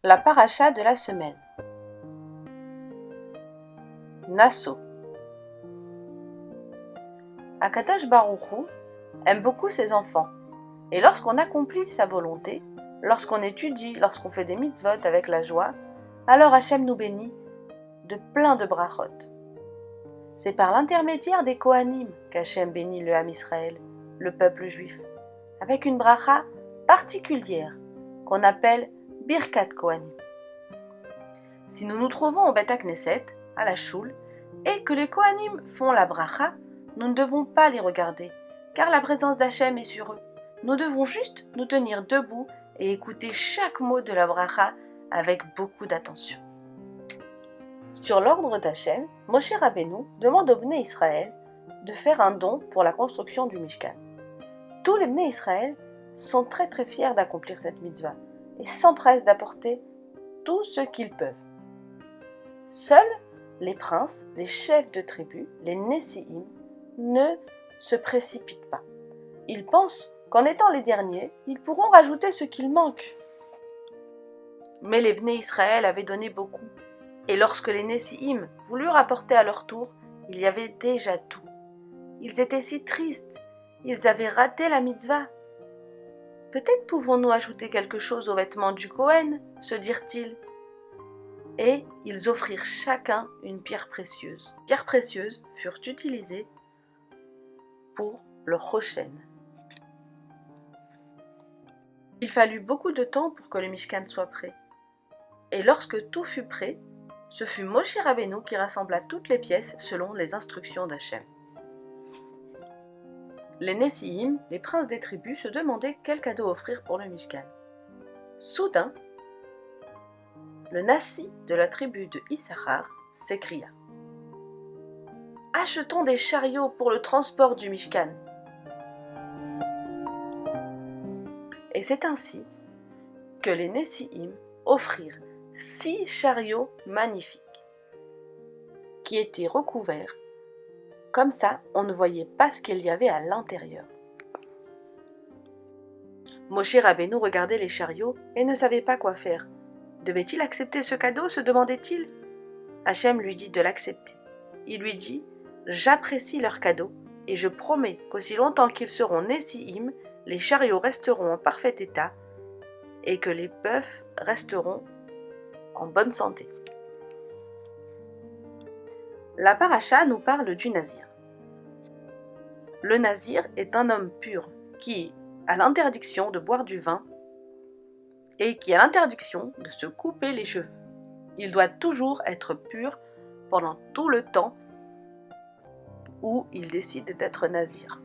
La paracha de la semaine. Nasso. Akadosh Baruch Hu aime beaucoup ses enfants. Et lorsqu'on accomplit sa volonté, lorsqu'on étudie, lorsqu'on fait des mitzvot avec la joie, alors Hachem nous bénit de plein de brachot. C'est par l'intermédiaire des Kohanim qu'Hachem bénit le Ham Israël, le peuple juif, avec une bracha particulière qu'on appelle Birkat Kohanim. Si nous nous trouvons au Beth Knesset, à la Choule, et que les Kohanim font la bracha, nous ne devons pas les regarder, car la présence d'Hachem est sur eux. Nous devons juste nous tenir debout et écouter chaque mot de la bracha avec beaucoup d'attention. Sur l'ordre d'Hachem, Moshe Rabbeinu demande aux Bnei Israël de faire un don pour la construction du Mishkan. Tous les Bnei Israël sont très fiers d'accomplir cette mitzvah et s'empressent d'apporter tout ce qu'ils peuvent. Seuls les princes, les chefs de tribu, les Nessi'im, ne se précipitent pas. Ils pensent qu'en étant les derniers, ils pourront rajouter ce qu'il manque. Mais les Bnei Israël avaient donné beaucoup, et lorsque les Nessi'im voulurent apporter à leur tour, il y avait déjà tout. Ils étaient si tristes, ils avaient raté la mitzvah. Peut-être pouvons-nous ajouter quelque chose aux vêtements du Kohen, se dirent-ils. Et ils offrirent chacun une pierre précieuse. Les pierres précieuses furent utilisées pour le Rochen. Il fallut beaucoup de temps pour que le Mishkan soit prêt. Et lorsque tout fut prêt, ce fut Moshe Rabbeinu qui rassembla toutes les pièces selon les instructions d'Hachem. Les Nessi'im, les princes des tribus, se demandaient quel cadeau offrir pour le Mishkan. Soudain, le Nassi de la tribu de Issachar s'écria « Achetons des chariots pour le transport du Mishkan !» Et c'est ainsi que les Nessi'im offrirent 6 chariots magnifiques qui étaient recouverts. Comme ça, on ne voyait pas ce qu'il y avait à l'intérieur. Moshe Rabbeinu regardait les chariots et ne savait pas quoi faire. Devait-il accepter ce cadeau, se demandait-il. Hachem lui dit de l'accepter. Il lui dit « J'apprécie leur cadeau et je promets qu'aussi longtemps qu'ils seront Nessi'im, les chariots resteront en parfait état et que les bœufs resteront en bonne santé. » La paracha nous parle du Nazir. Le Nazir est un homme pur qui a l'interdiction de boire du vin et qui a l'interdiction de se couper les cheveux. Il doit toujours être pur pendant tout le temps où il décide d'être Nazir.